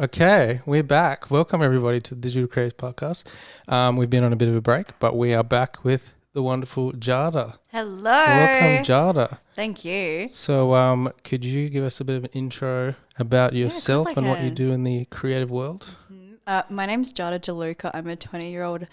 Okay, we're back. Welcome everybody to the Digital Creators Podcast. We've been on a bit of a break, but we are back with the wonderful JADA. Hello. Welcome, JADA. Thank you. So, could you give us a bit of an intro about Yeah, of course yourself I and what you can. do in the creative world? My name's JADA De Luca. I'm a 20-year-old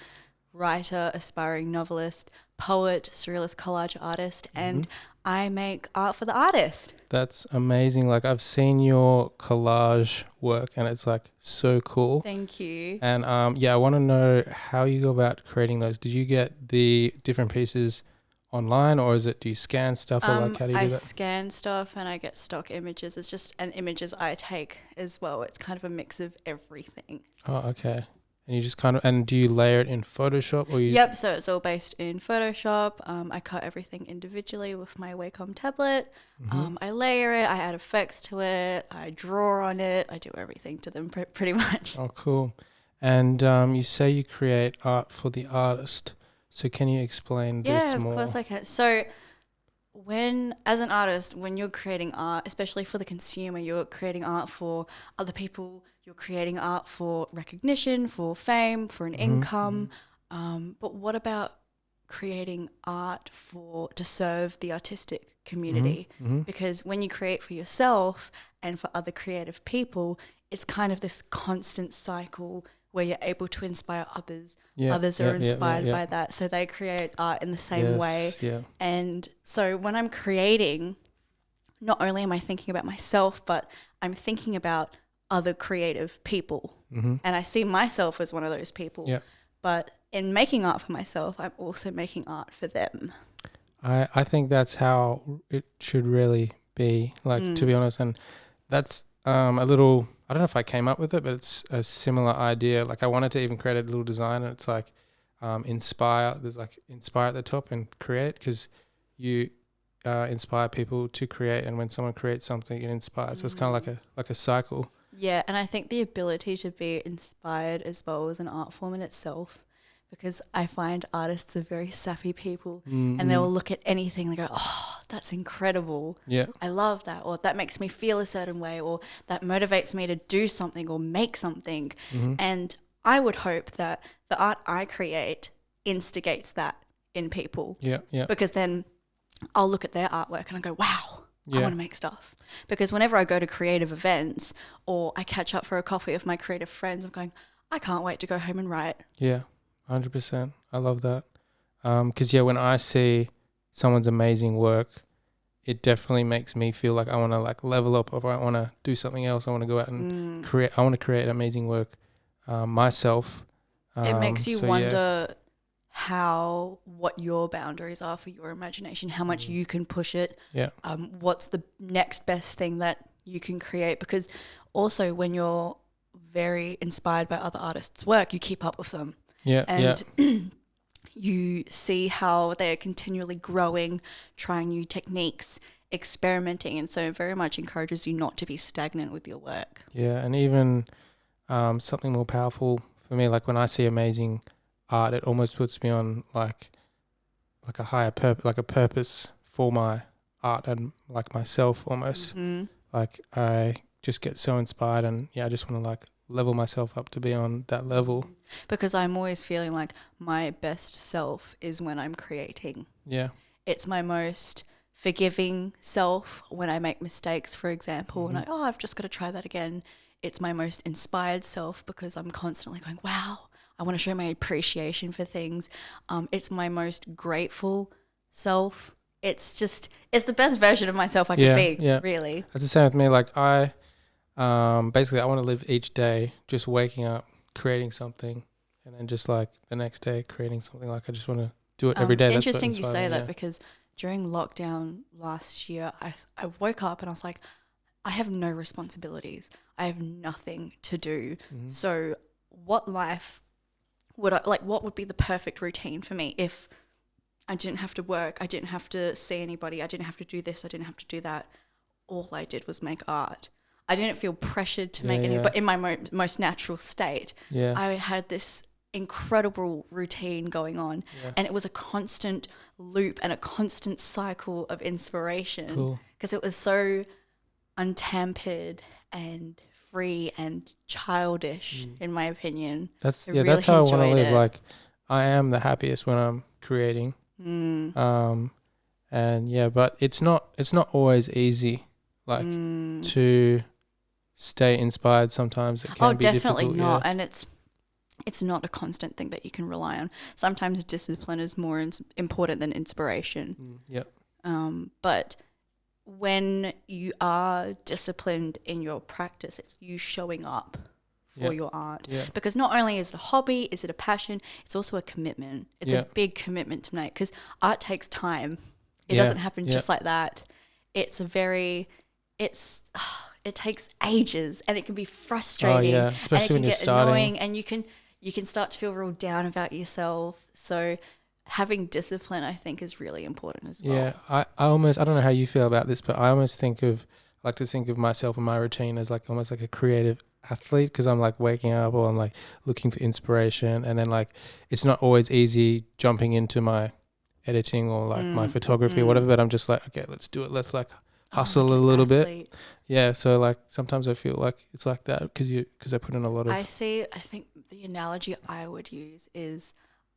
writer, aspiring novelist, poet, surrealist collage artist, and I make art for the artist. That's amazing. Like, I've seen your collage work, and it's like so cool. Thank you. And I want to know how you go about creating those. Did you get the different pieces online, or do you scan stuff, or like how do you I do that? scan stuff and I get stock images. It's just and images I take as well. It's kind of a mix of everything. Oh, okay. And you just and do you layer it in Photoshop or you? Yep, so it's all based in Photoshop. I cut everything individually with my Wacom tablet. I layer it, I add effects to it, I draw on it, I do everything to them pretty much. Oh, cool. And you say you create art for the artist. So can you explain this Yeah, of more? course I can. So as an artist, when you're creating art, especially for the consumer, you're creating art for other people, you're creating art for recognition, for fame, for an income. But what about creating art to serve the artistic community? Because when you create for yourself and for other creative people, it's kind of this constant cycle where you're able to inspire others. Others are inspired by that. So they create art in the same way. Yeah. And so when I'm creating, not only am I thinking about myself, but I'm thinking about other creative people. And I see myself as one of those people. Yeah. But in making art for myself, I'm also making art for them. I think that's how it should really be, like, to be honest. And that's a little, I don't know if I came up with it, but it's a similar idea. Like, I wanted to even create a little design, and it's like inspire. There's like inspire at the top and create, because you inspire people to create, and when someone creates something, it inspires. So it's kind of like a cycle. Yeah, and I think the ability to be inspired as well as an art form in itself, because I find artists are very sappy people and they will look at anything and they go, oh, that's incredible. Yeah. I love that. Or that makes me feel a certain way, or that motivates me to do something or make something. And I would hope that the art I create instigates that in people. Yeah. Yeah. Because then I'll look at their artwork and I go, wow, I Yeah. want to make stuff. Because whenever I go to creative events or I catch up for a coffee with my creative friends, I'm going, I can't wait to go home and write. Yeah. 100%. I love that. Because when I see someone's amazing work, it definitely makes me feel like I want to like level up, or I want to do something else. I want to go out and create. I want to create amazing work myself. It makes you so wonder what your boundaries are for your imagination, how much you can push it. Yeah. What's the next best thing that you can create? Because also when you're very inspired by other artists' work, you keep up with them. Yeah. And you see how they are continually growing, trying new techniques, experimenting. And so it very much encourages you not to be stagnant with your work. Yeah. And even something more powerful for me, like when I see amazing art, it almost puts me on like a higher purpose, like a purpose for my art and like myself almost. Like I just get so inspired, and I just want to like level myself up to be on that level. Because I'm always feeling like my best self is when I'm creating. Yeah. It's my most forgiving self when I make mistakes, for example, and I've just got to try that again. It's my most inspired self because I'm constantly going, wow, I want to show my appreciation for things. It's my most grateful self. It's the best version of myself I could be, really. That's the same with me. Like I basically I want to live each day just waking up, creating something, and then just like the next day creating something. Like I just want to do it every day. Interesting you say that, because during lockdown last year, I woke up and I was like, I have no responsibilities. I have nothing to do. So what would be the perfect routine for me if I didn't have to work, I didn't have to see anybody, I didn't have to do this, I didn't have to do that. All I did was make art. I didn't feel pressured to make any, but in my most natural state, I had this incredible routine going on, and it was a constant loop and a constant cycle of inspiration because it was so untampered and free and childish, in my opinion. That's I that's how I want to enjoyed live. it. Like, I am the happiest when I'm creating. And yeah, but it's not always easy, like to stay inspired. Sometimes it can be definitely difficult. not. Yeah. And it's not a constant thing that you can rely on. Sometimes discipline is more important than inspiration. Yep. But when you are disciplined in your practice, it's you showing up for your art. Yeah. Because not only is it a hobby, is it a passion, it's also a commitment. It's a big commitment to make, because art takes time. It doesn't happen just like that. It takes ages, and it can be frustrating. Oh, yeah. Especially when you're starting. Annoying, and you can start to feel real down about yourself. So having discipline, I think, is really important as well. Yeah, I don't know how you feel about this, but I almost like to think of myself and my routine as like almost like a creative athlete, because I'm like waking up or I'm like looking for inspiration, and then like it's not always easy jumping into my editing or like my photography or whatever, but I'm just like, okay, let's do it. Let's like hustle a little bit. Yeah, so like sometimes I feel like it's like that because I put in a lot of. I think the analogy I would use is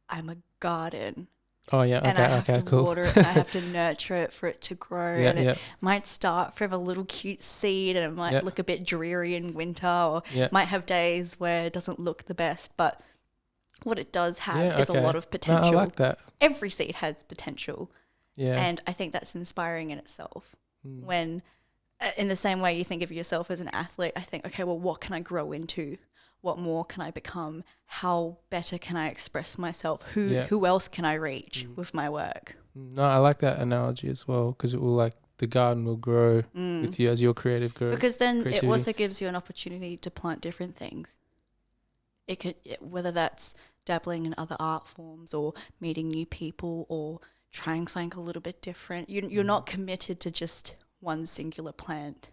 I'm a garden. Oh yeah, okay, and I have to cool. water it, and I have to nurture it for it to grow. Yeah, and it might start from a little cute seed, and it might look a bit dreary in winter, or might have days where it doesn't look the best. But what it does have is a lot of potential. No, I like that. Every seed has potential. Yeah. And I think that's inspiring in itself. When, in the same way you think of yourself as an athlete, I think, okay, well, what can I grow into? What more can I become? How better can I express myself? Who else can I reach with my work? No, I like that analogy as well, because it will like the garden will grow with you as your creative grows. Because then it also gives you an opportunity to plant different things. It could, whether that's dabbling in other art forms or meeting new people or trying something a little bit different. You're not committed to just one singular plant.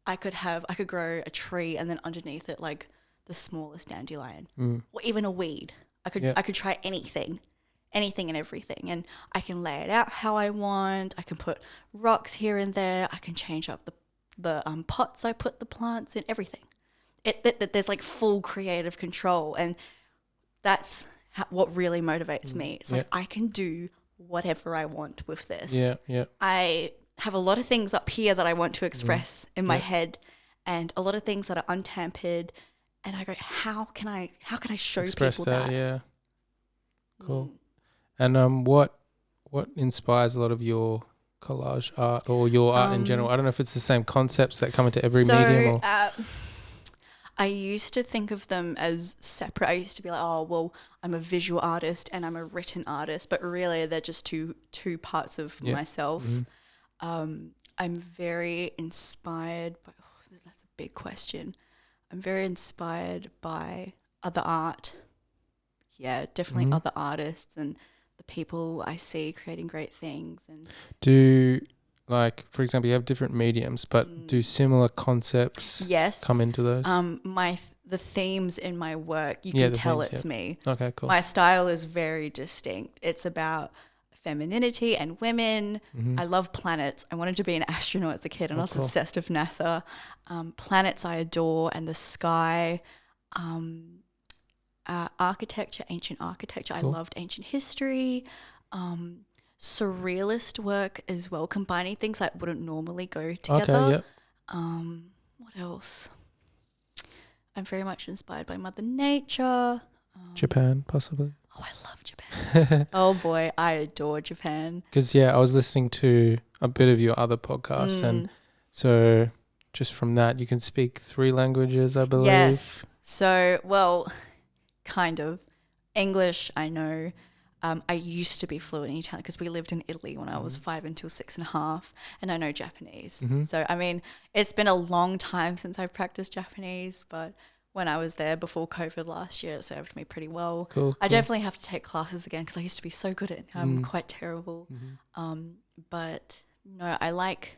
I could grow a tree, and then underneath it, like the smallest dandelion, or even a weed. I could try anything and everything, and I can lay it out how I want. I can put rocks here and there. I can change up the pots I put the plants in. Everything. There's like full creative control, and that's what really motivates me. It's like I can do whatever I want with this. Yeah. I have a lot of things up here that I want to express in my head, and a lot of things that are untampered. And I go, how can I show Express people that? Yeah. Cool. And what inspires a lot of your collage art or your art in general? I don't know if it's the same concepts that come into every medium. Or I used to think of them as separate. I used to be like, oh, well, I'm a visual artist and I'm a written artist, but really they're just two parts of myself. I'm very inspired by, that's a big question. I'm very inspired by other art. Yeah, definitely other artists and the people I see creating great things. And like, for example, you have different mediums, but do similar concepts come into those? The themes in my work, you can tell it's me. Okay, cool. My style is very distinct. It's about femininity and women. I love planets. I wanted to be an astronaut as a kid, and I was obsessed with NASA. Planets I adore, and the sky. Architecture, ancient architecture. I loved ancient history. Surrealist work as well, combining things that wouldn't normally go together. Okay, What else? I'm very much inspired by Mother Nature. Japan, possibly. Oh, I love Japan. Oh boy, I adore Japan. Because I was listening to a bit of your other podcasts, and so just from that, you can speak 3 languages, I believe. Yes. So, well, kind of. English, I know. I used to be fluent in Italian because we lived in Italy when I was 5 until 6.5, and I know Japanese. So, I mean, it's been a long time since I've practiced Japanese, but when I was there before COVID last year, it served me pretty well. Cool. I definitely have to take classes again because I used to be so good at it. I'm quite terrible. But no, I like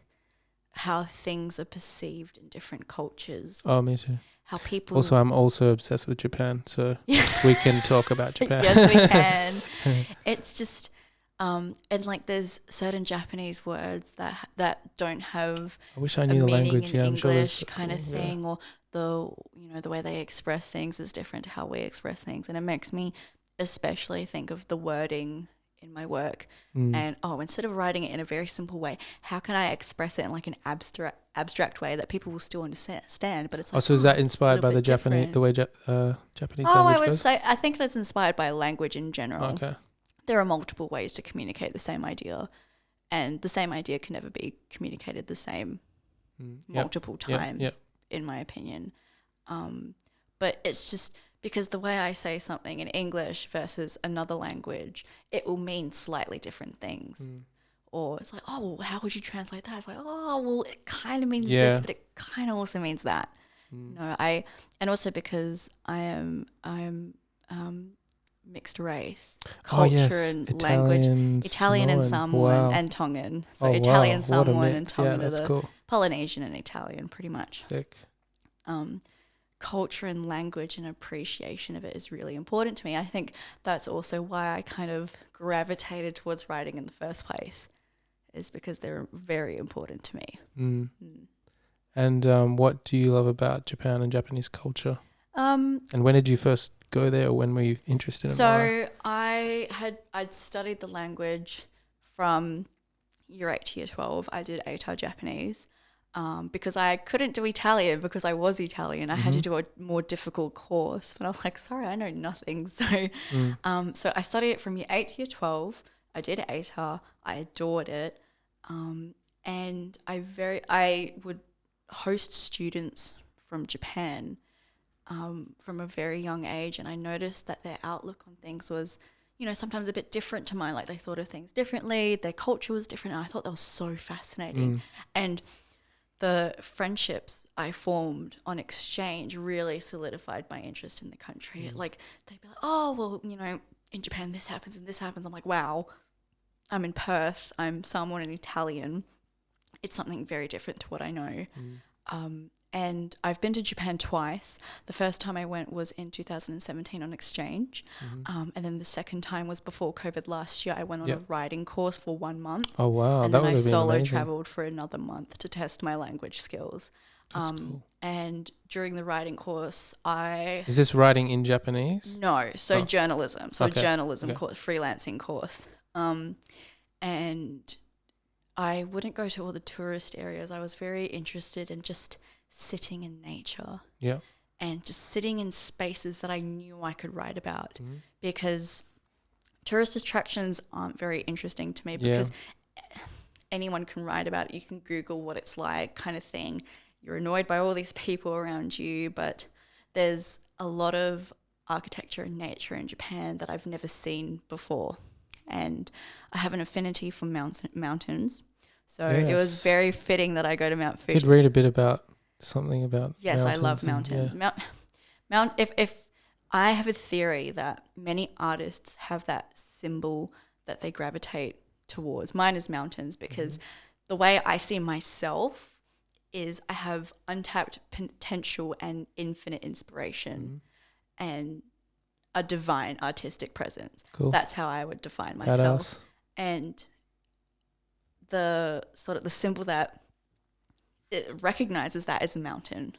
how things are perceived in different cultures. Oh, me too. How people... Also, I'm also obsessed with Japan, so we can talk about Japan. Yes, we can. It's just... And like there's certain Japanese words that don't have I wish I a knew the meaning language. in Yeah, I'm sure English there's kind of thing, or the way they express things is different to how we express things, and it makes me especially think of the wording in my work. And instead of writing it in a very simple way, how can I express it in like an abstract way that people will still understand? But it's like, so is that it's a inspired by little the bit Japanese, different. the way Japanese I language would goes? say I think that's inspired by language in general. Okay. There are multiple ways to communicate the same idea, and the same idea can never be communicated the same multiple times, in my opinion. But it's just because the way I say something in English versus another language, it will mean slightly different things. Or it's like, oh, well, how would you translate that? It's like, oh, well, it kind of means this, but it kind of also means that. And also because I'm mixed race, culture and language, Italian and Samoan and Tongan. So Italian, Samoan and Tongan are the cool. Polynesian and Italian, pretty much. Sick. Culture and language and appreciation of it is really important to me. I think that's also why I kind of gravitated towards writing in the first place, is because they're very important to me. And what do you love about Japan and Japanese culture? And when did you first go there, or when were you interested in it? So I'd studied the language from year 8 to year 12. I did ATAR Japanese because I couldn't do Italian because I was Italian. I had to do a more difficult course. But I was like, sorry, I know nothing. So so I studied it from year 8 to year 12. I did ATAR. I adored it. And I would host students from Japan from a very young age, and I noticed that their outlook on things was, sometimes a bit different to mine. Like they thought of things differently, their culture was different, and I thought that was so fascinating. And the friendships I formed on exchange really solidified my interest in the country. Like they'd be like, oh, well, in Japan this happens and this happens. I'm like, wow, I'm in Perth, I'm Samoan and Italian. It's something very different to what I know. And I've been to Japan twice. The first time I went was in 2017 on exchange. And then the second time was before COVID last year. I went on a writing course for 1 month. Oh, wow. And that then I solo amazing. traveled for another month to test my language skills. That's cool. And during the writing course, Is this writing in Japanese? No, so journalism. So journalism course, freelancing course. And I wouldn't go to all the tourist areas. I was very interested in just sitting in nature. Yeah. And just sitting in spaces that I knew I could write about. Because tourist attractions aren't very interesting to me because anyone can write about it. You can Google what it's like, kind of thing. You're annoyed by all these people around you, but there's a lot of architecture and nature in Japan that I've never seen before. And I have an affinity for mountains. So it was very fitting that I go to Mount Fuji. I did read a bit about something about Yes, I love mountains. If I have a theory that many artists have that symbol that they gravitate towards. Mine is mountains because the way I see myself is I have untapped potential and infinite inspiration and a divine artistic presence. Cool. That's how I would define myself. Badass. And the symbol that it recognizes that as a mountain.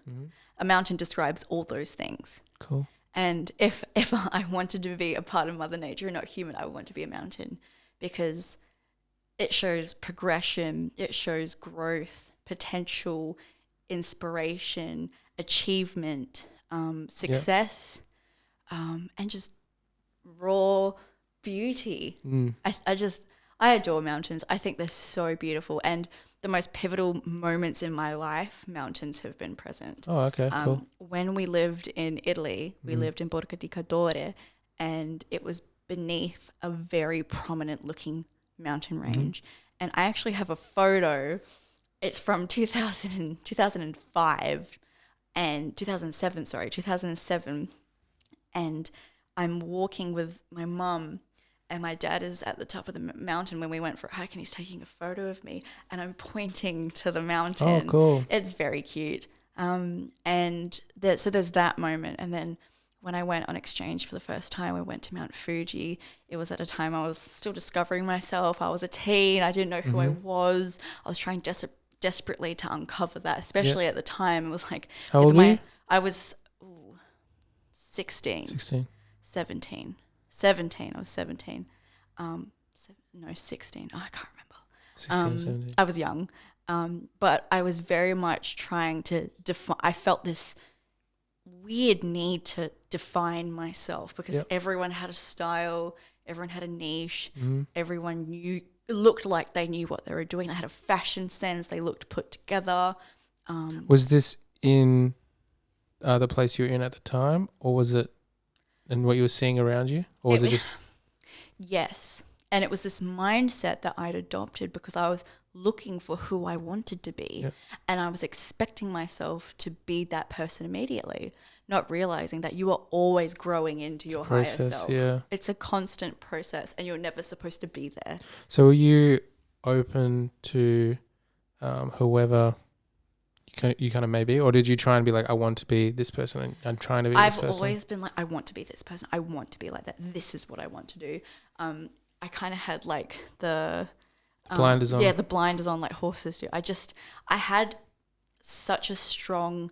A mountain describes all those things. Cool. And if I wanted to be a part of Mother Nature and not human, I would want to be a mountain because it shows progression, it shows growth, potential, inspiration, achievement, success, and just raw beauty. I adore mountains. I think they're so beautiful. And the most pivotal moments in my life, mountains have been present. Oh, okay, cool. When we lived in Italy, we lived in Borca di Cadore, and it was beneath a very prominent looking mountain range. And I actually have a photo. It's from 2005 and 2007. And I'm walking with my mum, and my dad is at the top of the mountain when we went for a hike, and he's taking a photo of me, and I'm pointing to the mountain. Oh, cool. It's very cute. So there's that moment. And then when I went on exchange for the first time, I went to Mount Fuji. It was at a time I was still discovering myself. I was a teen. I didn't know who I was. I was trying desperately to uncover that, especially at the time. It was like, how old were you? I was 16. 17. 17. I was 17. No, 16. Oh, I can't remember. 16, 17. I was young. But I was very much trying to define. I felt this weird need to define myself because everyone had a style, everyone had a niche, everyone looked like they knew what they were doing. They had a fashion sense. They looked put together. Was this in the place you were in at the time, or was it in what you were seeing around you, or was it just? Yes, and it was this mindset that I'd adopted because I was looking for who I wanted to be, and I was expecting myself to be that person immediately, not realizing that you are always growing into your higher self. Yeah. It's a constant process, and you're never supposed to be there. So were you open to whoever you kind of may be, or did you try and be like, I want to be this person, and I'm trying to be this person? I've always been like, I want to be this person. I want to be like that. This is what I want to do. I kind of had like the blinders on. Yeah, the blinders on like horses do. I had such a strong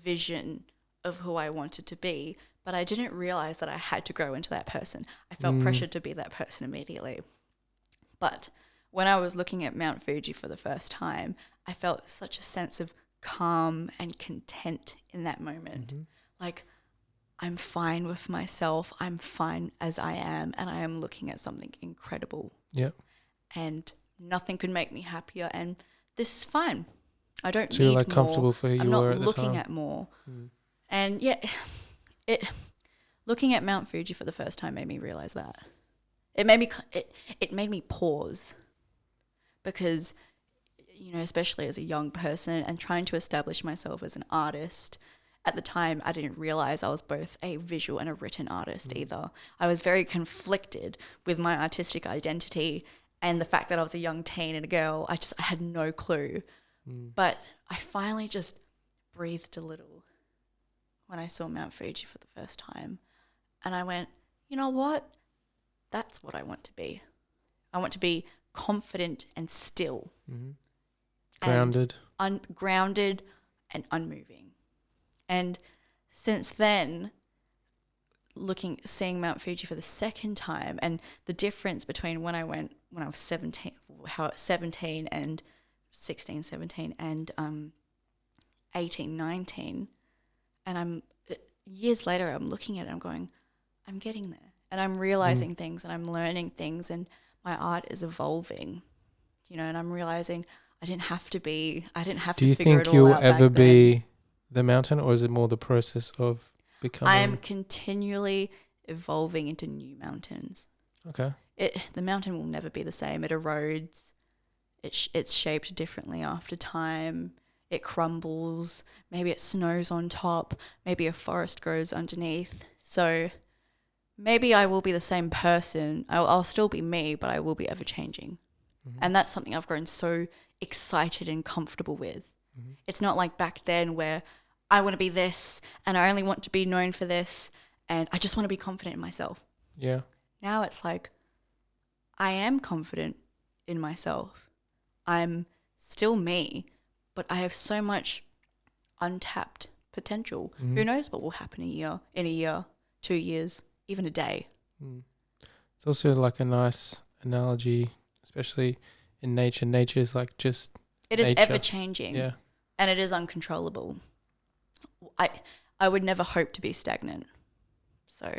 vision of who I wanted to be, but I didn't realize that I had to grow into that person. I felt pressured to be that person immediately. But when I was looking at Mount Fuji for the first time, I felt such a sense of calm and content in that moment. Like, I'm fine with myself. I'm fine as I am, and I am looking at something incredible. Yeah. And nothing could make me happier, and this is fine. I don't so need you're like more. comfortable for who you were at the time. I'm not looking at more. And yeah, looking at Mount Fuji for the first time made me realize that. It made me pause, because, you know, especially as a young person and trying to establish myself as an artist. At the time, I didn't realize I was both a visual and a written artist either. I was very conflicted with my artistic identity and the fact that I was a young teen and a girl. I had no clue. But I finally just breathed a little when I saw Mount Fuji for the first time. And I went, you know what? That's what I want to be. I want to be confident and still. Grounded. Grounded and unmoving. And since then, seeing Mount Fuji for the second time, and the difference between when I was 17, and 16, 17 and 18, 19, and years later I'm looking at it, I'm going, I'm getting there, and I'm realizing things, and I'm learning things, and my art is evolving, you know, and I'm realizing I didn't have to figure it all out. Do you think you'll ever be the mountain, or is it more the process of becoming? I am continually evolving into new mountains. Okay. The mountain will never be the same. It erodes. It's shaped differently after time. It crumbles. Maybe it snows on top. Maybe a forest grows underneath. So maybe I will be the same person. I'll still be me, but I will be ever changing. And that's something I've grown so excited and comfortable with. It's not like back then where I want to be this and I only want to be known for this and I just want to be confident in myself. Yeah. Now it's like I am confident in myself. I'm still me, but I have so much untapped potential. Who knows what will happen in a year, 2 years, even a day. It's also like a nice analogy, especially in nature. Nature is like just It is nature. ever changing. Yeah. And it is uncontrollable. I would never hope to be stagnant. So,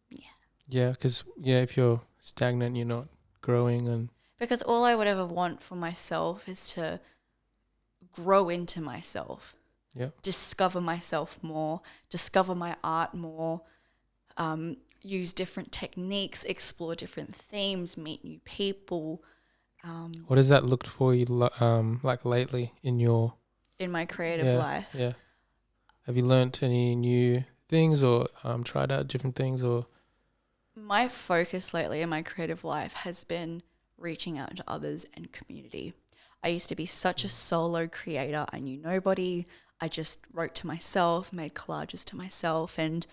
yeah. Yeah, because, if you're stagnant, you're not growing. Because all I would ever want for myself is to grow into myself. Yeah. Discover myself more, discover my art more, use different techniques, explore different themes, meet new people. What has that looked for you like lately in my creative life? Yeah. Have you learnt any new things or tried out different things? Or my focus lately in my creative life has been reaching out to others and community. I used to be such a solo creator. I knew nobody. I just wrote to myself, made collages to myself, and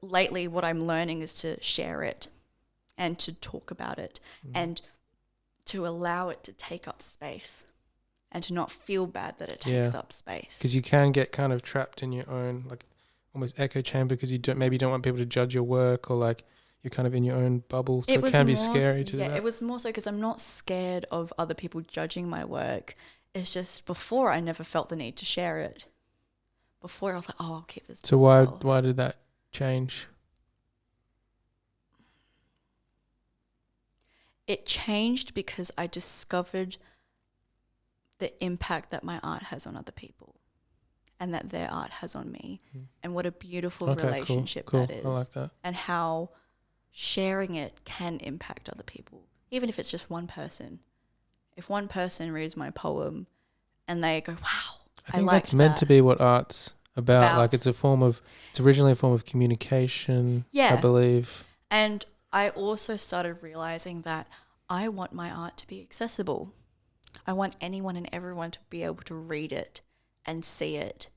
lately what I'm learning is to share it and to talk about it and to allow it to take up space and to not feel bad that it takes up space. Because you can get kind of trapped in your own, like, almost echo chamber, because you don't want people to judge your work, or like you're kind of in your own bubble. So it can be scary to do that. It was more so because I'm not scared of other people judging my work. It's just before I never felt the need to share it. Before I was like, oh, I'll keep this to myself. Why did that change? It changed because I discovered the impact that my art has on other people and that their art has on me, and what a beautiful relationship that is. I like that. And how sharing it can impact other people, even if it's just one person. If one person reads my poem and they go, wow, I think that's meant to be what art's about. Like, it's originally a form of communication, I believe. And I also started realizing that I want my art to be accessible. I want anyone and everyone to be able to read it and see it,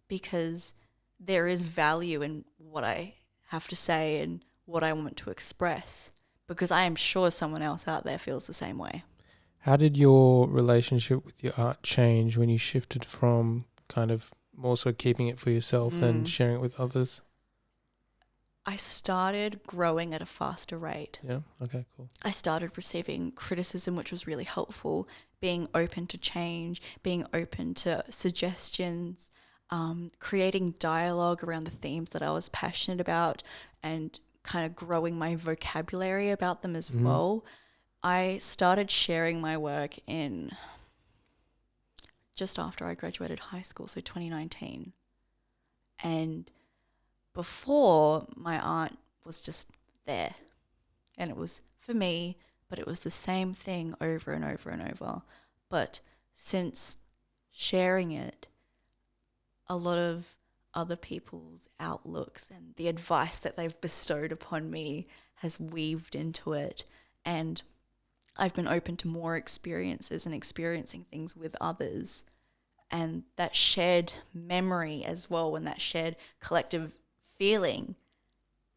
because there is value in what I have to say and what I want to express, because I am sure someone else out there feels the same way. How did your relationship with your art change when you shifted from kind of more so keeping it for yourself than sharing it with others? I started growing at a faster rate. Yeah, okay, cool. I started receiving criticism, which was really helpful, being open to change, being open to suggestions, creating dialogue around the themes that I was passionate about, and kind of growing my vocabulary about them as well. I started sharing my work in just after I graduated high school, so 2019. And before, my art was just there, and it was for me, but it was the same thing over and over and over. But since sharing it, a lot of other people's outlooks and the advice that they've bestowed upon me has weaved into it, and I've been open to more experiences and experiencing things with others, and that shared memory as well, and that shared collective feeling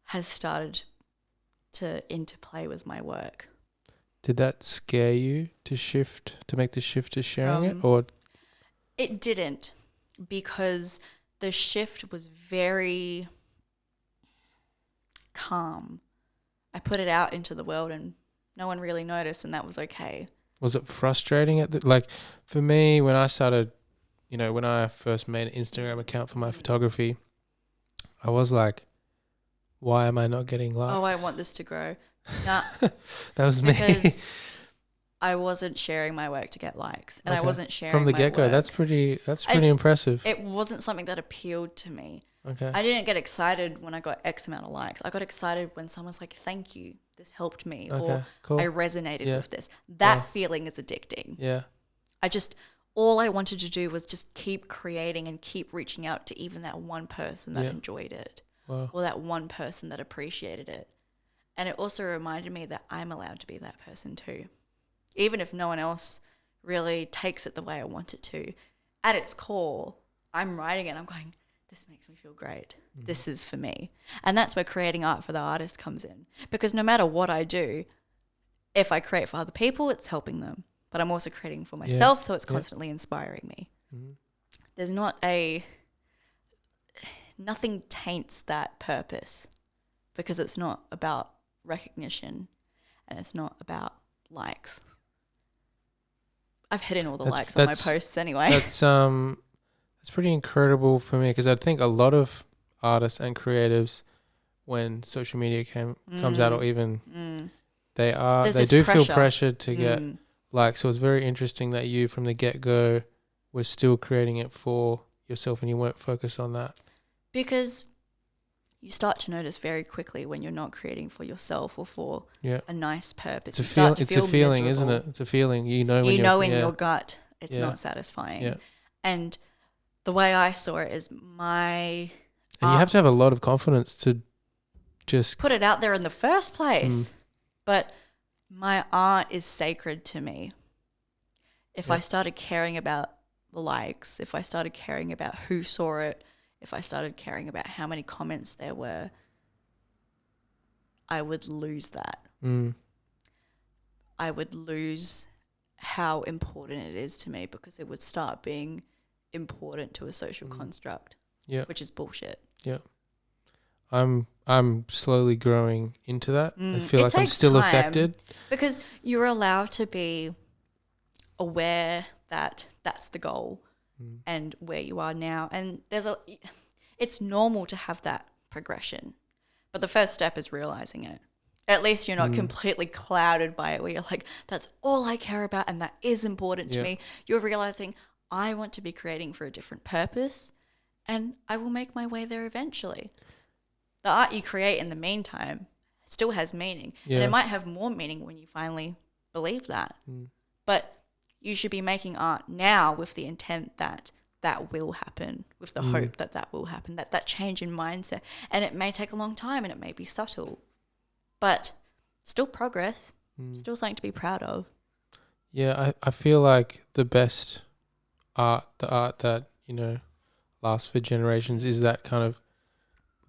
has started to interplay with my work. Did that scare you to make the shift to sharing it, or? It didn't, because the shift was very calm. I put it out into the world and no one really noticed, and that was okay. Was it frustrating like, for me, when I started, when I first made an Instagram account for my photography, I was like, why am I not getting likes? Oh, I want this to grow. Nah. That was me. Because I wasn't sharing my work to get likes, and I wasn't sharing from the get-go. Work. That's pretty impressive. It wasn't something that appealed to me. Okay. I didn't get excited when I got X amount of likes. I got excited when someone's like, thank you, this helped me, or cool. I resonated with this. That feeling is addicting. Yeah. All I wanted to do was just keep creating and keep reaching out to even that one person that enjoyed it, or that one person that appreciated it. And it also reminded me that I'm allowed to be that person too. Even if no one else really takes it the way I want it to, at its core, I'm writing it and I'm going, this makes me feel great. This is for me. And that's where creating art for the artist comes in. Because no matter what I do, if I create for other people, it's helping them. But I'm also creating for myself, so it's constantly inspiring me. There's nothing taints that purpose, because it's not about recognition and it's not about likes. I've hidden all the likes on my posts anyway. That's pretty incredible for me, because I think a lot of artists and creatives, when social media comes out, or even they do feel pressured to get likes. So it's very interesting that you, from the get-go, were still creating it for yourself and you weren't focused on that. Because you start to notice very quickly when you're not creating for yourself or for a nice purpose. It's a feeling, isn't it? It's a feeling. You know in your gut it's not satisfying. Yeah. And the way I saw it is and you have to have a lot of confidence to just put it out there in the first place. But my art is sacred to me. If I started caring about the likes, if I started caring about who saw it, if I started caring about how many comments there were, I would lose that. I would lose how important it is to me, because it would start being important to a social construct, which is bullshit. Yeah. I'm slowly growing into that. I feel like I'm still time, affected. because you're allowed to be aware that that's the goal and where you are now. And it's normal to have that progression. But the first step is realizing it. At least you're not completely clouded by it, where you're like, that's all I care about and that is important to me. You're realizing, I want to be creating for a different purpose, and I will make my way there eventually. The art you create in the meantime still has meaning. And it might have more meaning when you finally believe that. But you should be making art now with the intent that that will happen, with the hope that that will happen, that change in mindset. And it may take a long time and it may be subtle, but still progress, still something to be proud of. Yeah, I feel like the best art, the art that, lasts for generations, is that kind of,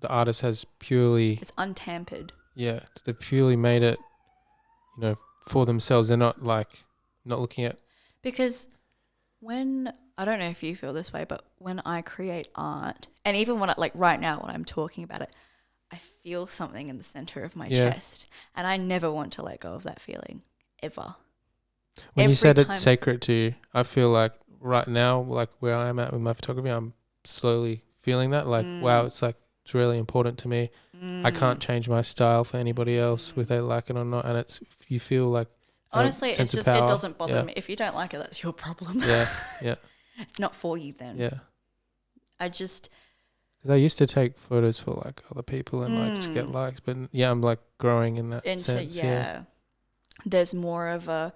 the artist has purely... It's untampered. Yeah, they purely made it, for themselves. They're not looking at... Because I don't know if you feel this way, but when I create art, and even when right now when I'm talking about it, I feel something in the center of my chest, and I never want to let go of that feeling, ever. When you said it's sacred to you, I feel like right now, where I am at with my photography, I'm slowly feeling that, wow, it's really important to me. I can't change my style for anybody else, whether they like it or not, and you feel like... Honestly, it's just, it doesn't bother me. If you don't like it, that's your problem. Yeah. It's not for you then. Yeah. Because I used to take photos for other people and to get likes, but I'm growing in that sense. Yeah. There's more of I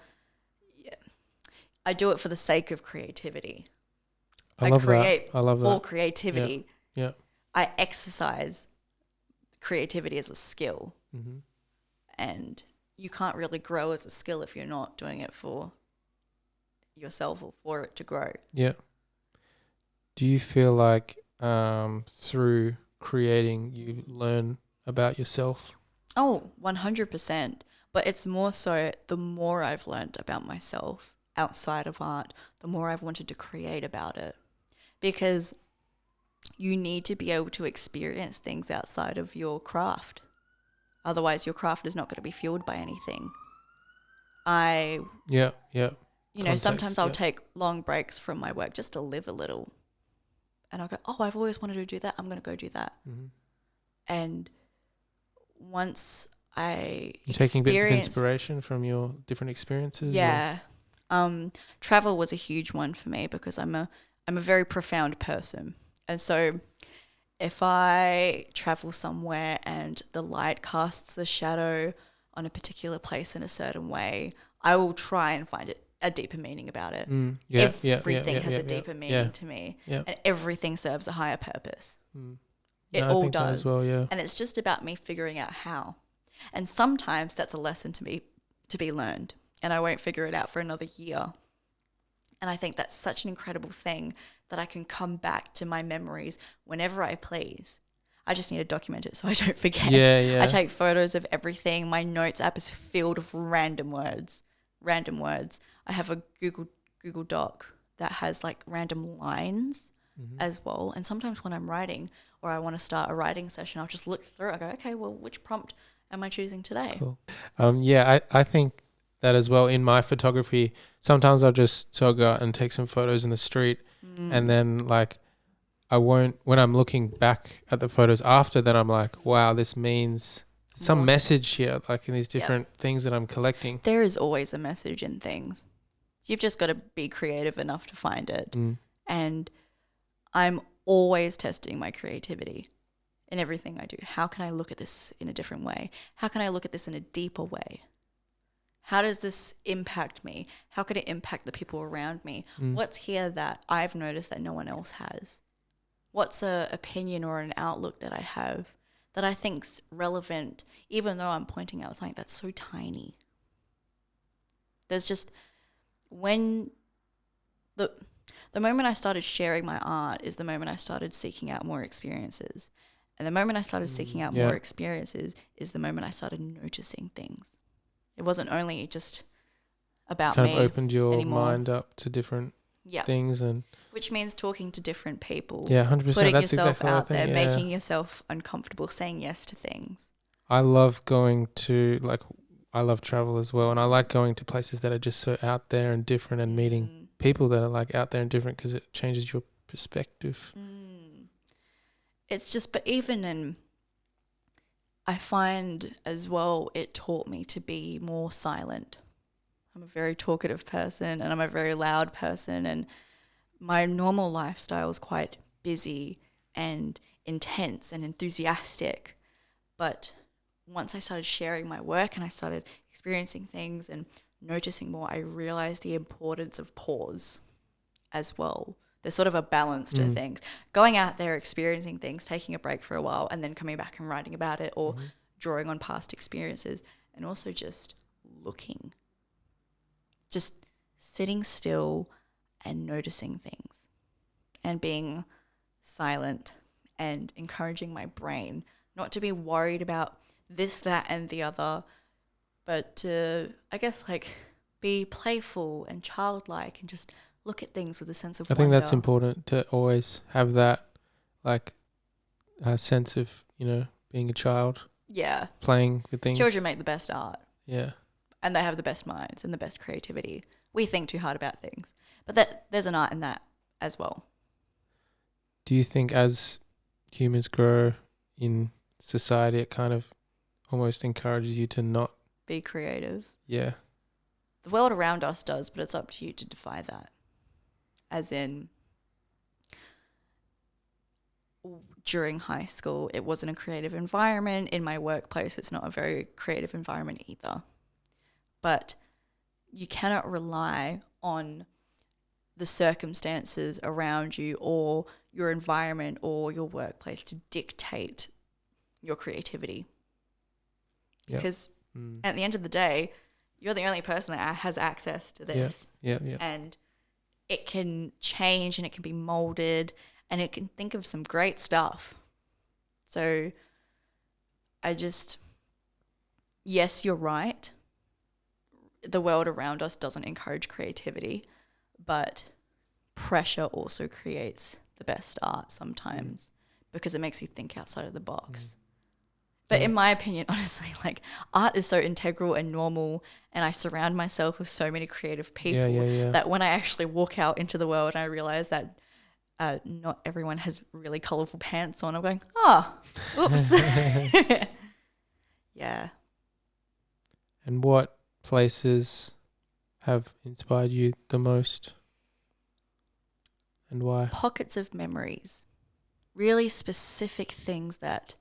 do it for the sake of creativity. I love that. For creativity. Yeah. I exercise creativity as a skill. And you can't really grow as a skill if you're not doing it for yourself or for it to grow. Yeah. Do you feel like through creating you learn about yourself? Oh, 100%. But it's more so the more I've learned about myself outside of art, the more I've wanted to create about it. Because you need to be able to experience things outside of your craft. Otherwise, your craft is not going to be fueled by anything. Sometimes I'll take long breaks from my work just to live a little. And I'll go, I've always wanted to do that. I'm going to go do that. And once You're taking bits of inspiration from your different experiences? Yeah. Travel was a huge one for me, because I'm a very profound person. And so if I travel somewhere and the light casts a shadow on a particular place in a certain way, I will try and find a deeper meaning about it. Everything has a deeper meaning to me. And everything serves a higher purpose. It all does. As well, yeah. And it's just about me figuring out how. And sometimes that's a lesson to be learned, and I won't figure it out for another year. And I think that's such an incredible thing, that I can come back to my memories whenever I please. I just need to document it so I don't forget. I take photos of everything. My notes app is filled with random words. I have a Google Doc that has random lines as well. And sometimes when I'm writing, or I want to start a writing session, I'll just look through it. I go, okay, well, which prompt am I choosing today? Cool. I think that as well in my photography. Sometimes I'll go out and take some photos in the street, and then I won't, when I'm looking back at the photos after that, I'm like, wow, this means some message here, in these different things that I'm collecting. There is always a message in things. You've just got to be creative enough to find it. And I'm always testing my creativity in everything I do. How can I look at this in a different way? How can I look at this in a deeper way? How does this impact me? How could it impact the people around me? What's here that I've noticed that no one else has? What's an opinion or an outlook that I have that I think's relevant, even though I'm pointing out something that's so tiny? There's just, when the the moment I started sharing my art is the moment I started seeking out more experiences. And the moment I started seeking out more experiences is the moment I started noticing things. It wasn't only just about kind me of opened your anymore. mind up to different things, and which means talking to different people. 100%. Putting That's yourself exactly out there, yeah. making yourself uncomfortable, saying yes to things. I love going to, like, I love travel as well, and I like going to places that are just so out there and different, and meeting people that are like out there and different, because it changes your perspective. It's just, but even in, I find as well, it taught me to be more silent. I'm a very talkative person, and I'm a very loud person, and my normal lifestyle is quite busy and intense and enthusiastic. But once I started sharing my work and I started experiencing things and noticing more, I realized the importance of pause as well. There's sort of a balance to things. Going out there, experiencing things, taking a break for a while, and then coming back and writing about it, or drawing on past experiences, and also just looking. Just sitting still and noticing things and being silent and encouraging my brain not to be worried about this, that, and the other, but to, I guess, like, be playful and childlike and just look at things with a sense of wonder. I think that's important, to always have that, like, sense of, being a child. Yeah. Playing with things. Children make the best art. Yeah. And they have the best minds and the best creativity. We think too hard about things. But there's an art in that as well. Do you think as humans grow in society, it kind of almost encourages you to not be creative? Yeah. The world around us does, but it's up to you to defy that. As in, during high school, it wasn't a creative environment. In my workplace, it's not a very creative environment either. But you cannot rely on the circumstances around you or your environment or your workplace to dictate your creativity. Because at the end of the day, you're the only person that has access to this. Yeah. And it can change and it can be molded and it can think of some great stuff. So yes, you're right. The world around us doesn't encourage creativity, but pressure also creates the best art sometimes because it makes you think outside of the box. But in my opinion, honestly, like, art is so integral and normal, and I surround myself with so many creative people that when I actually walk out into the world and I realize that not everyone has really colorful pants on, I'm going, oops. Yeah. And what places have inspired you the most, and why? Pockets of memories, really specific things that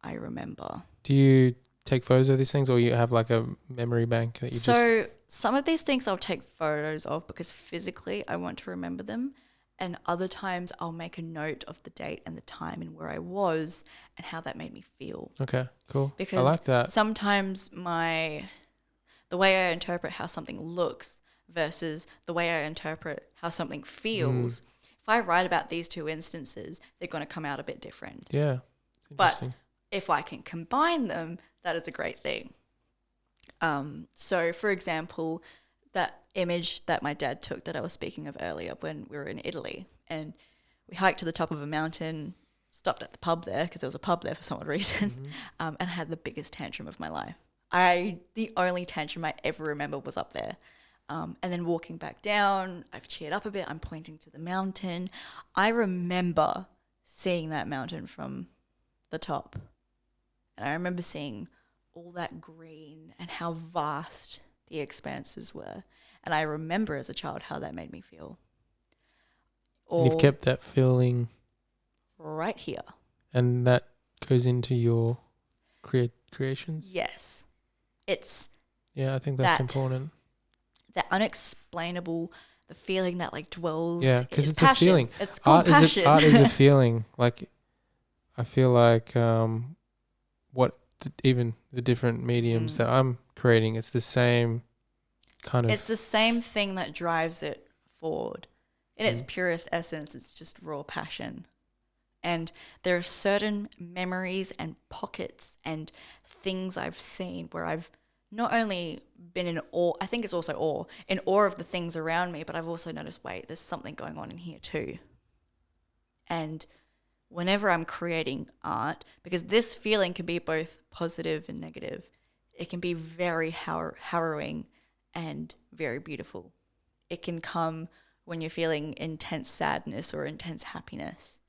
I remember. Do you take photos of these things, or you have like a memory bank that you some of these things I'll take photos of because physically I want to remember them, and other times I'll make a note of the date and the time and where I was and how that made me feel. Okay, cool. Because I like that. Sometimes the way I interpret how something looks versus the way I interpret how something feels, if I write about these two instances, they're going to come out a bit different. Yeah. But if I can combine them, that is a great thing. So, for example, that image that my dad took that I was speaking of earlier when we were in Italy, and we hiked to the top of a mountain, stopped at the pub there because there was a pub there for some odd reason, and had the biggest tantrum of my life. The only tantrum I ever remember was up there. And then walking back down, I've cheered up a bit. I'm pointing to the mountain. I remember seeing that mountain from the top. And I remember seeing all that green and how vast the expanses were. And I remember as a child how that made me feel. You've kept that feeling right here. And that goes into your creations? Yes. I think that's important. That unexplainable, the feeling that like dwells. Yeah, because it's passion. a feeling. It's called passion. Art is a feeling. Like, I feel like even the different mediums that I'm creating, it's the same kind of. It's the same thing that drives it forward. In its purest essence, it's just raw passion. And there are certain memories and pockets and things I've seen where I've not only been in awe, I think it's also awe, in awe of the things around me, but I've also noticed, wait, there's something going on in here too. And whenever I'm creating art, because this feeling can be both positive and negative, it can be very harrowing and very beautiful. It can come when you're feeling intense sadness or intense happiness.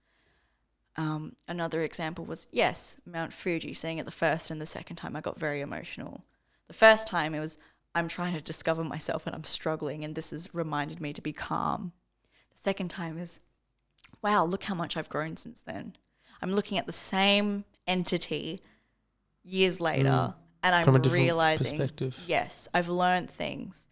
Another example was, yes, Mount Fuji, seeing it the first and the second time, I got very emotional. The first time it was, I'm trying to discover myself and I'm struggling, and this has reminded me to be calm. The second time is, wow, look how much I've grown since then. I'm looking at the same entity years later, and I'm realizing, yes, I've learned things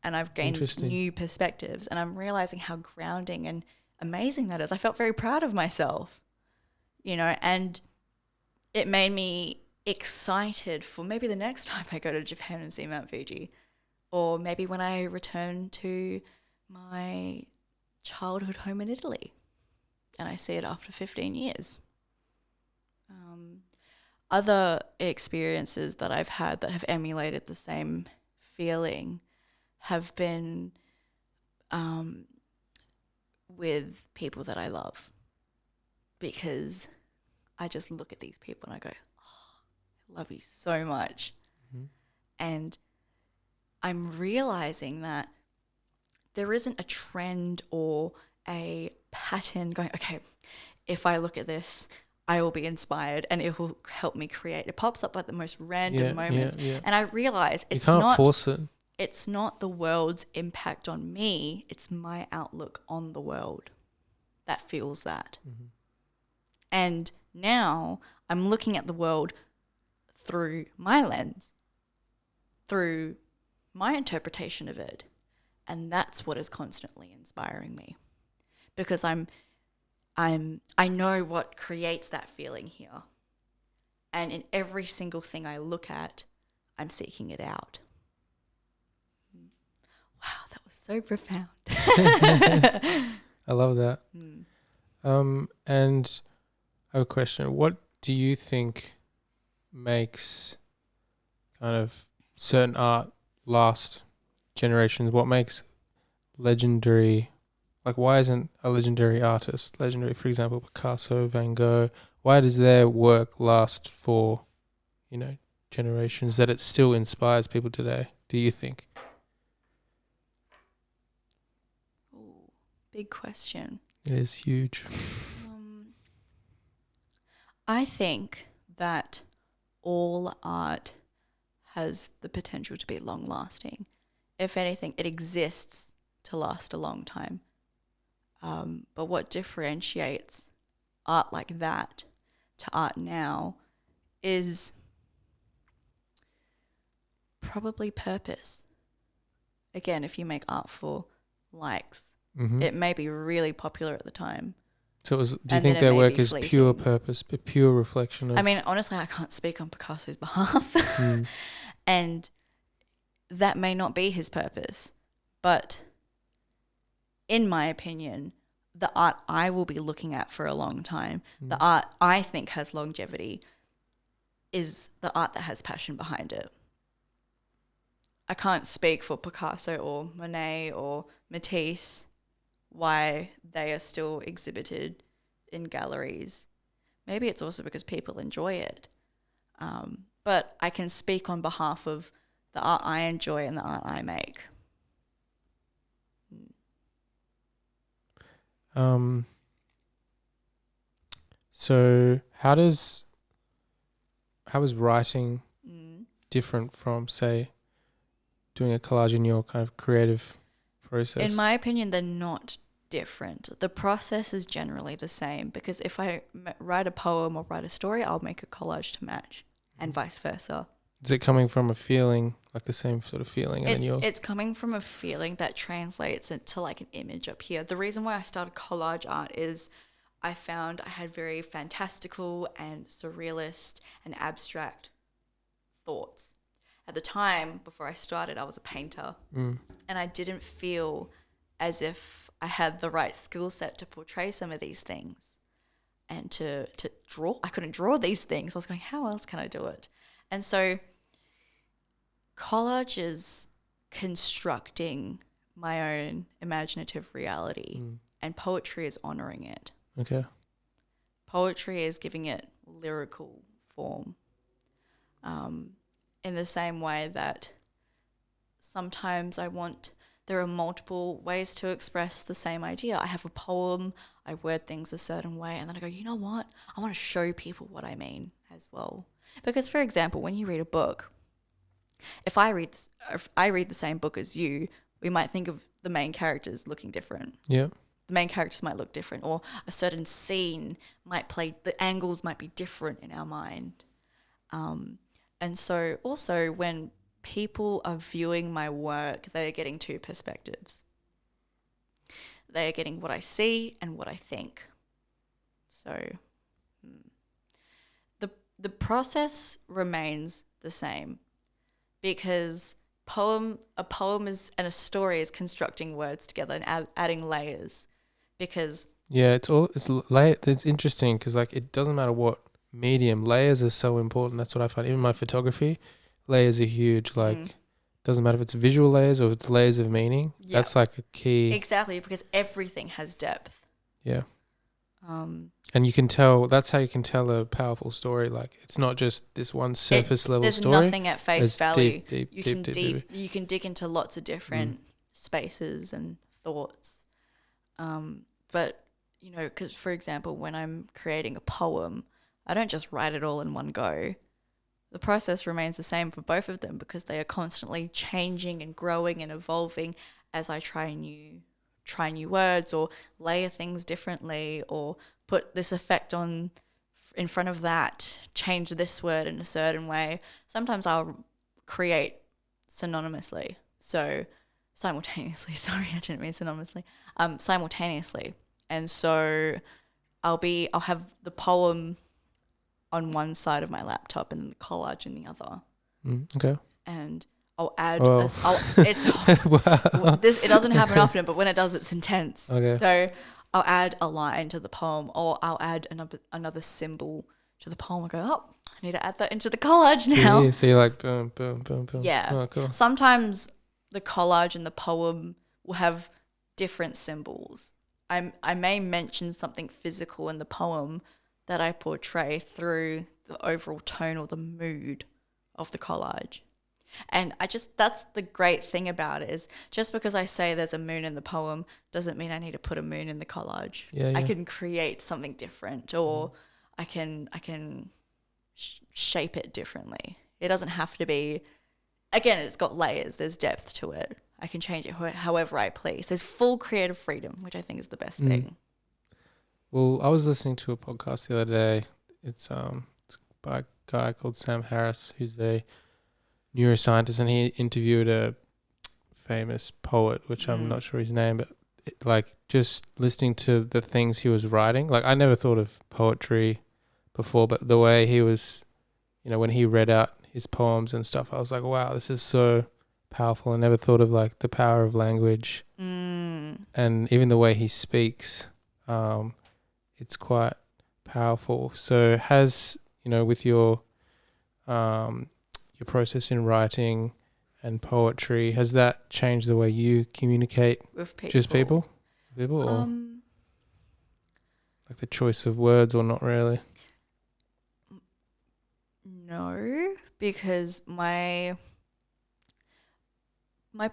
and I've gained new perspectives, and I'm realizing how grounding and amazing that is. I felt very proud of myself, and it made me excited for maybe the next time I go to Japan and see Mount Fuji, or maybe when I return to my childhood home in Italy and I see it after 15 years. Other experiences that I've had that have emulated the same feeling have been with people that I love, because I just look at these people and I go, oh, I love you so much. Mm-hmm. And I'm realizing that there isn't a trend or a pattern going, okay, if I look at this, I will be inspired and it will help me create. It pops up at the most random moments. Yeah. And I realize you can't force it. It's not the world's impact on me. It's my outlook on the world that feels that. Mm-hmm. And now I'm looking at the world through my lens, through my interpretation of it. And that's what is constantly inspiring me, because I know what creates that feeling here. And in every single thing I look at, I'm seeking it out. Wow, that was so profound. I love that. And I have a question. What do you think makes kind of certain art last generations? What makes legendary, like why isn't a legendary artist legendary? For example, Picasso, Van Gogh, why does their work last for, generations, that it still inspires people today, do you think? Ooh, big question. It is huge. I think that all art has the potential to be long lasting. If anything, it exists to last a long time. But what differentiates art like that to art now is probably purpose. Again, if you make art for likes, it may be really popular at the time. So do you think their work is fleeting. Pure purpose, a pure reflection of... I mean, honestly, I can't speak on Picasso's behalf. And that may not be his purpose. But in my opinion, the art I will be looking at for a long time, the art I think has longevity, is the art that has passion behind it. I can't speak for Picasso or Monet or Matisse, why they are still exhibited in galleries. Maybe it's also because people enjoy it. But I can speak on behalf of the art I enjoy and the art I make. So how is writing different from, say, doing a collage in your kind of creative process? In my opinion, they're not different. The process is generally the same, because if I write a poem or write a story, I'll make a collage to match, and vice versa. Is it coming from a feeling, like the same sort of feeling? It's coming from a feeling that translates into like an image up here. The reason why I started collage art is I found I had very fantastical and surrealist and abstract thoughts. At the time, before I started, I was a painter, and I didn't feel as if I had the right skill set to portray some of these things and to draw. I couldn't draw these things. I was going, how else can I do it? And so collage is constructing my own imaginative reality, and poetry is honoring it. Okay. Poetry is giving it lyrical form, in the same way that sometimes there are multiple ways to express the same idea. I have a poem, I word things a certain way, and then I go, you know what? I want to show people what I mean as well. Because, for example, when you read a book, if I read the same book as you, we might think of the main characters looking different. Yeah. The main characters might look different, or a certain scene the angles might be different in our mind. And so also when people are viewing my work, they are getting two perspectives. They are getting what I see and what I think. So the process remains the same, because a poem is, and a story is constructing words together and adding layers. Because it's interesting because like it doesn't matter what medium, layers are so important. That's what I find. Even my photography, layers are huge. Like doesn't matter if it's visual layers or if it's layers of meaning. Yep. That's like a key. Exactly, because everything has depth. Yeah. And you can tell, that's how you can tell a powerful story. Like it's not just this one surface level story. There's nothing at face value. You can dig into lots of different spaces and thoughts. But you know, because for example, when I'm creating a poem, I don't just write it all in one go. The process remains the same for both of them, because they are constantly changing and growing and evolving as I try new words, or layer things differently, or put this effect on in front of that, change this word in a certain way. Sometimes I'll create synonymously. So simultaneously, sorry, I didn't mean synonymously. Simultaneously. And so I'll have the poem on one side of my laptop and the collage in the other. Okay. And I'll add wow. it doesn't happen often, but when it does, it's intense. Okay. So I'll add a line to the poem, or I'll add another symbol to the poem. I go, oh, I need to add that into the collage now. Yeah, so you're like boom, boom, boom, boom. Yeah. Oh, cool. Sometimes the collage and the poem will have different symbols. I may mention something physical in the poem that I portray through the overall tone or the mood of the collage. And that's the great thing about it, is just because I say there's a moon in the poem doesn't mean I need to put a moon in the collage. Yeah. I can create something different, or I can shape it differently. It doesn't have to be, again, it's got layers, there's depth to it. I can change it however I please. There's full creative freedom, which I think is the best thing. Well, I was listening to a podcast the other day. It's by a guy called Sam Harris, who's a neuroscientist, and he interviewed a famous poet, which I'm not sure his name, but like just listening to the things he was writing, like I never thought of poetry before, but the way he was, when he read out his poems and stuff, I was like, wow, this is so powerful. I never thought of like the power of language, and even the way he speaks, it's quite powerful. So has, with your process in writing and poetry, has that changed the way you communicate with people? Just people or like the choice of words, or not really? No, because my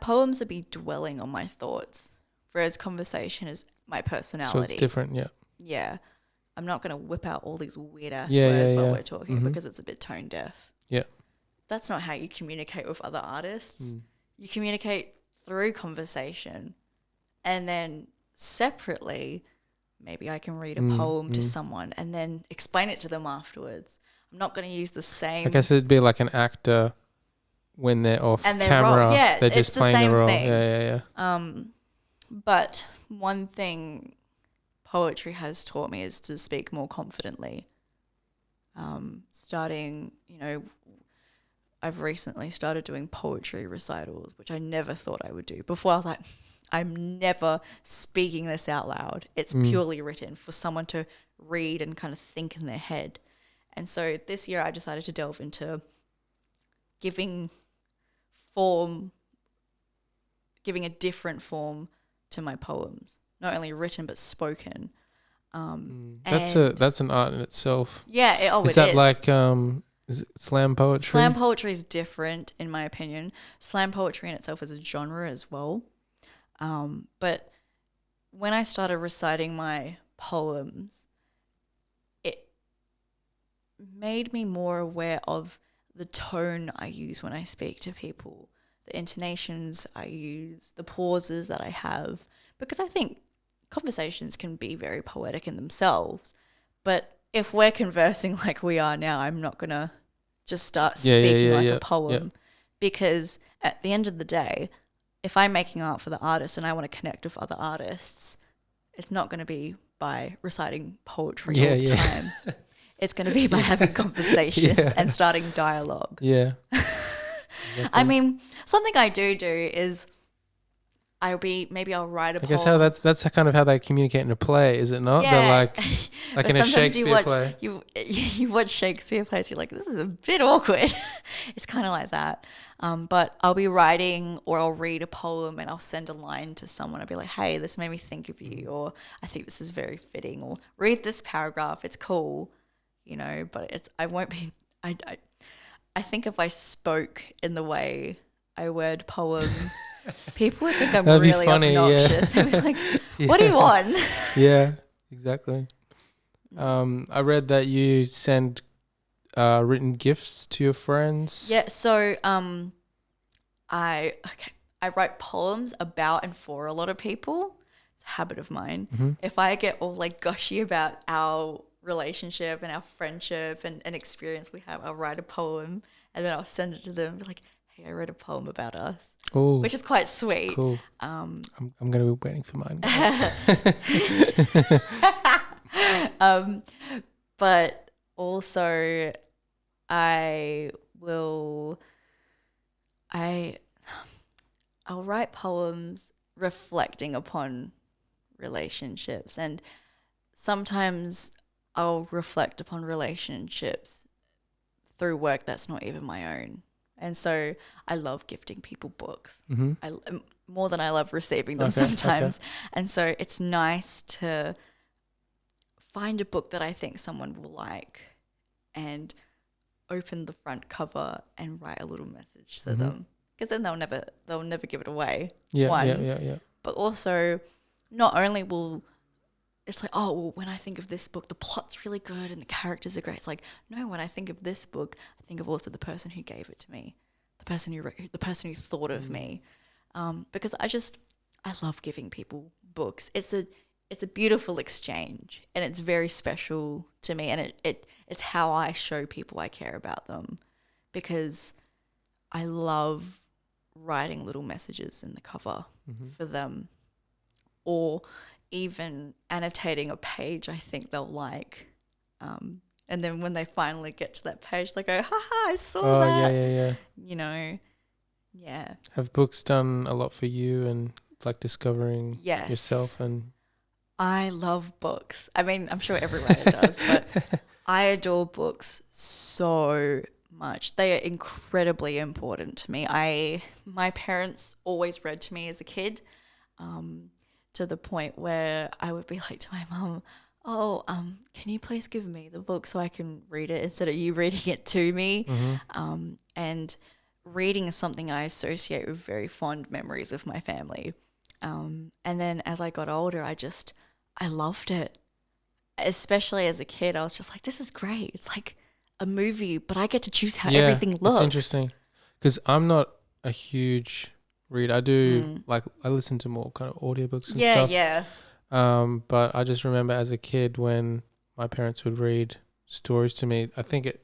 poems would be dwelling on my thoughts, whereas conversation is my personality. So it's different, yeah. Yeah. I'm not going to whip out all these weird-ass words while we're talking, because it's a bit tone deaf. Yeah. That's not how you communicate with other artists. You communicate through conversation, and then separately, maybe I can read a poem to someone and then explain it to them afterwards. I'm not going to use the same. I guess it'd be like an actor when they're off and they're camera. Wrong. Yeah, they're just it's playing the same the role. thing. Yeah. But one thing poetry has taught me is to speak more confidently. Starting, I've recently started doing poetry recitals, which I never thought I would do. Before I was like, I'm never speaking this out loud. It's purely written for someone to read and kind of think in their head. And so this year I decided to delve into giving a different form to my poems, not only written but spoken. That's an art in itself. Yeah, is that like is it slam poetry? Slam poetry is different, in my opinion. Slam poetry in itself is a genre as well. But when I started reciting my poems, it made me more aware of the tone I use when I speak to people, the intonations I use, the pauses that I have, because I think conversations can be very poetic in themselves. But if we're conversing like we are now, I'm not going to just start speaking like a poem, because at the end of the day, if I'm making art for the artist and I want to connect with other artists, it's not going to be by reciting poetry all the time. It's going to be by having conversations and starting dialogue. Yeah. I mean, something I do is I'll write a poem. I guess that's kind of how they communicate in a play, is it not? Yeah. They're like in a Shakespeare play. You watch Shakespeare plays, you're like, this is a bit awkward. It's kind of like that. But I'll be writing, or I'll read a poem and I'll send a line to someone. I'll be like, hey, this made me think of you, or I think this is very fitting, or read this paragraph, it's cool, but I won't be, I think if I spoke in the way I word poems, people would think I'm really funny, obnoxious. They'd be like, what do you want? Yeah, exactly. I read that you send written gifts to your friends. Yeah, so I write poems about and for a lot of people. It's a habit of mine. Mm-hmm. If I get all like gushy about our relationship and our friendship and an experience we have, I'll write a poem and then I'll send it to them and be like, hey, I wrote a poem about us. Ooh, which is quite sweet. Cool. I'm going to be waiting for mine, guys. But also I'll write poems reflecting upon relationships, and sometimes I'll reflect upon relationships through work that's not even my own. And so I love gifting people books. Mm-hmm. More than I love receiving them sometimes. Okay. And so it's nice to find a book that I think someone will like and open the front cover and write a little message to them. Because then they'll never give it away. Yeah. But also, not only will it's like, oh, well, when I think of this book, the plot's really good and the characters are great. It's like, no, when I think of this book, I think of also the person who gave it to me, the person who thought of me, because I love giving people books. It's a beautiful exchange, and it's very special to me, and it's how I show people I care about them, because I love writing little messages in the cover for them, or even annotating a page I think they'll like. And then when they finally get to that page, they go, haha, I saw that. Yeah. You know, yeah. Have books done a lot for you and like discovering yourself? And I love books. I mean, I'm sure every writer does, but I adore books so much. They are incredibly important to me. My parents always read to me as a kid, to the point where I would be like to my mum, can you please give me the book so I can read it instead of you reading it to me? And reading is something I associate with very fond memories of my family. And then as I got older, I loved it. Especially as a kid, I was just like, this is great. It's like a movie, but I get to choose how everything looks. It's interesting because I'm not a huge read. I do I listen to more kind of audiobooks and stuff. Yeah. But I just remember as a kid when my parents would read stories to me, I think it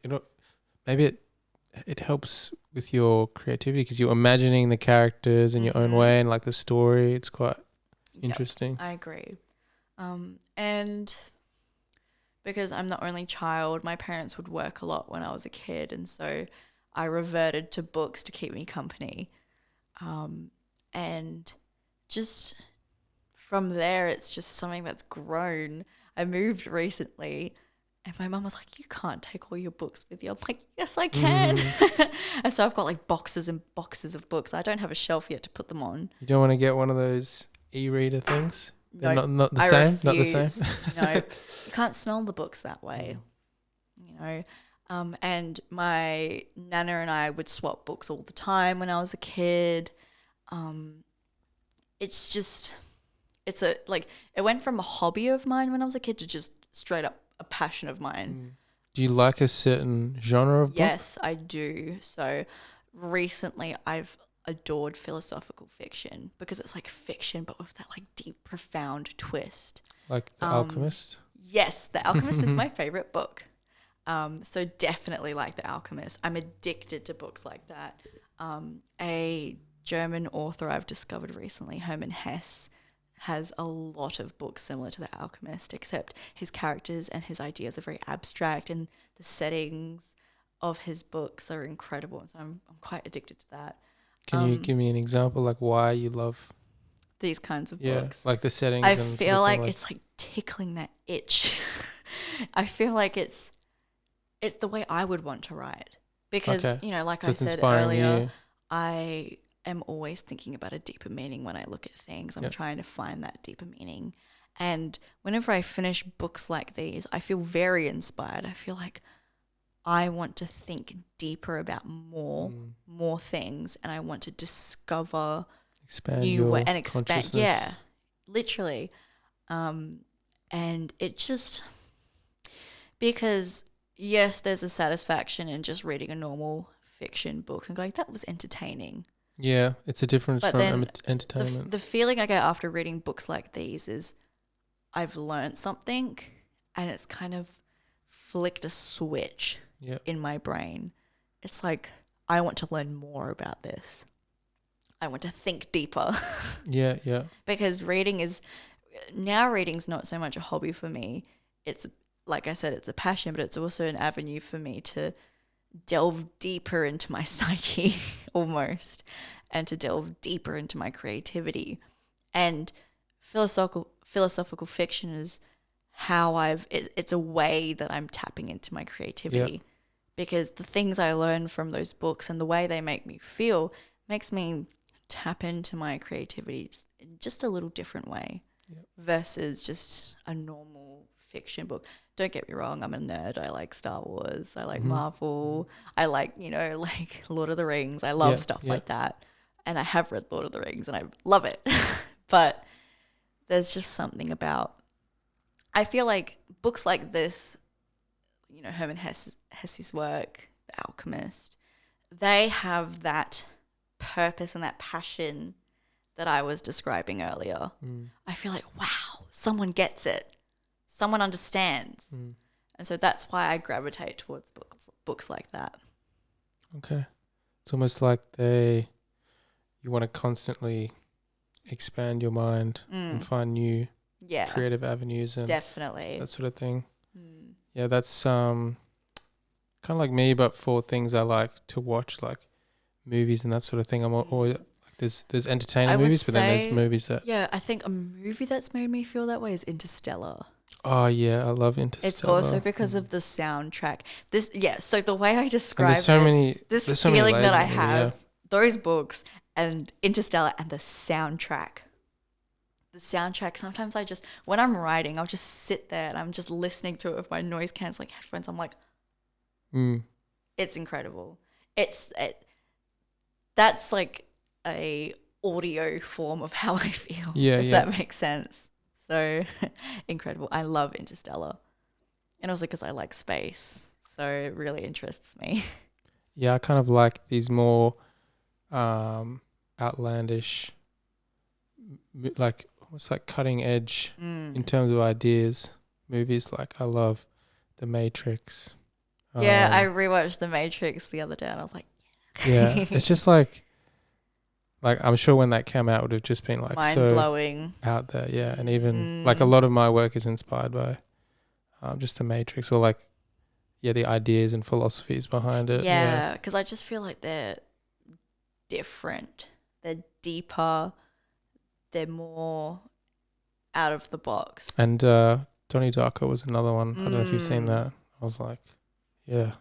helps with your creativity because you're imagining the characters in your own way and like the story. It's quite interesting. I agree. And because I'm the only child, my parents would work a lot when I was a kid, and so I reverted to books to keep me company. And just from there, it's just something that's grown. I moved recently and my mum was like, you can't take all your books with you. I'm like, yes, I can. And so I've got like boxes and boxes of books. I don't have a shelf yet to put them on. You don't want to get one of those e-reader things? No, not the I same? refuse. Not the same? No, you can't smell the books that way, you know. And my nana and I would swap books all the time when I was a kid. It's just, it went from a hobby of mine when I was a kid to just straight up a passion of mine. Do you like a certain genre of book? Yes, I do. So recently I've adored philosophical fiction because it's like fiction but with that like deep, profound twist. Like The Alchemist? Yes, The Alchemist is my favorite book. So definitely like The Alchemist. I'm addicted to books like that. A German author I've discovered recently, Hermann Hesse, has a lot of books similar to The Alchemist, except his characters and his ideas are very abstract and the settings of his books are incredible. And so I'm quite addicted to that. Can you give me an example, like why you love these kinds of books? Like the settings. I and feel sort of like it's like tickling that itch. I feel like it's the way I would want to write because, you know, like I said earlier, I am always thinking about a deeper meaning when I look at things. I'm trying to find that deeper meaning. And whenever I finish books like these, I feel very inspired. I feel like I want to think deeper about more things, and I want to discover new ways and expand. Yeah, literally. And it just, because yes, there's a satisfaction in just reading a normal fiction book and going, that was entertaining. Yeah, it's a difference but from then entertainment. The feeling I get after reading books like these is I've learned something and it's kind of flicked a switch in my brain. It's like, I want to learn more about this. I want to think deeper. Yeah. Because reading's not so much a hobby for me. It's, like I said, it's a passion, but it's also an avenue for me to delve deeper into my psyche almost, and to delve deeper into my creativity. And philosophical fiction is how it's a way that I'm tapping into my creativity, because the things I learn from those books and the way they make me feel makes me tap into my creativity in just a little different way versus just a normal fiction book. Don't get me wrong, I'm a nerd. I like Star Wars. I like Marvel. I like, like Lord of the Rings. I love stuff like that. And I have read Lord of the Rings and I love it. But there's just something about, I feel like books like this, Hermann Hesse's work, The Alchemist, they have that purpose and that passion that I was describing earlier. I feel like, wow, someone gets it. Someone understands. And so that's why I gravitate towards books like that. Okay. It's almost like you want to constantly expand your mind and find new creative avenues and definitely that sort of thing. Yeah, that's kind of like me, but for things I like to watch, like movies and that sort of thing. I'm always like, there's entertaining movies, but then there's movies that... Yeah, I think a movie that's made me feel that way is Interstellar. Oh, yeah, I love Interstellar. It's also because of the soundtrack. So the way I describe this feeling feeling that I have, those books and Interstellar and the soundtrack. The soundtrack, sometimes when I'm writing, I'll just sit there and I'm just listening to it with my noise cancelling headphones. I'm like, it's incredible. That's like a audio form of how I feel, if that makes sense. So incredible. I love Interstellar. And also because I like space. So it really interests me. Yeah, I kind of like these more outlandish, like almost like cutting edge in terms of ideas movies. Like I love The Matrix. Yeah, I rewatched The Matrix the other day and I was like, yeah, it's just like I'm sure when that came out, it would have just been like mind-blowing out there. Yeah, and even like a lot of my work is inspired by just The Matrix, or like the ideas and philosophies behind it. Yeah, because I just feel like they're different. They're deeper. they're more out of the box. And Donnie Darko was another one. I don't know if you've seen that. I was like, wow.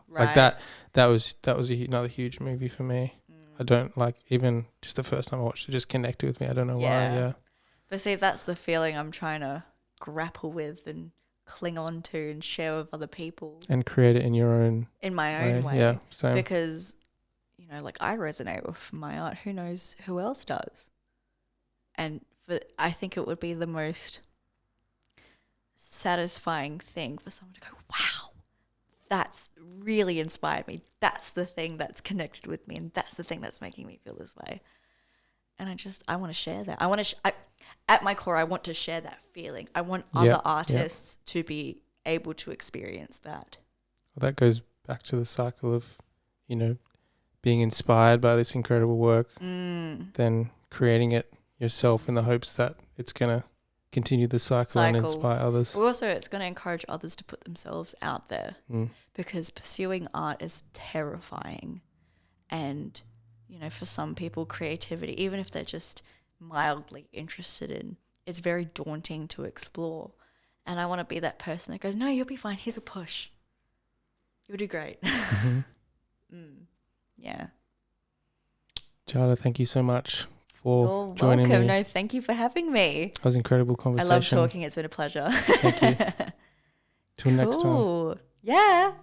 Right. Like that was another huge movie for me. I don't like, even just the first time I watched it, just connected with me. I don't know why. Yeah. But see, that's the feeling I'm trying to grapple with and cling on to and share with other people. And create it in your own In my own way. Yeah, same. Because, you know, like I resonate with my art. Who knows who else does? And I think it would be the most satisfying thing for someone to go, wow, that's really inspired me. That's the thing that's connected with me, and that's the thing that's making me feel this way. And I want to share that. At my core, I want to share that feeling. I want other artists to be able to experience that. Well, that goes back to the cycle of, you know, being inspired by this incredible work, then creating it yourself in the hopes that it's going to continue the cycle and inspire others. But also, it's going to encourage others to put themselves out there, because pursuing art is terrifying. And, you know, for some people, creativity, even if they're just mildly interested in, it's very daunting to explore. And I want to be that person that goes, no, you'll be fine. Here's a push. You'll do great. Yeah. Jada, thank you so much for joining me. No, thank you for having me. That was an incredible conversation. I love talking. It's been a pleasure. Thank you. Till next time. Yeah.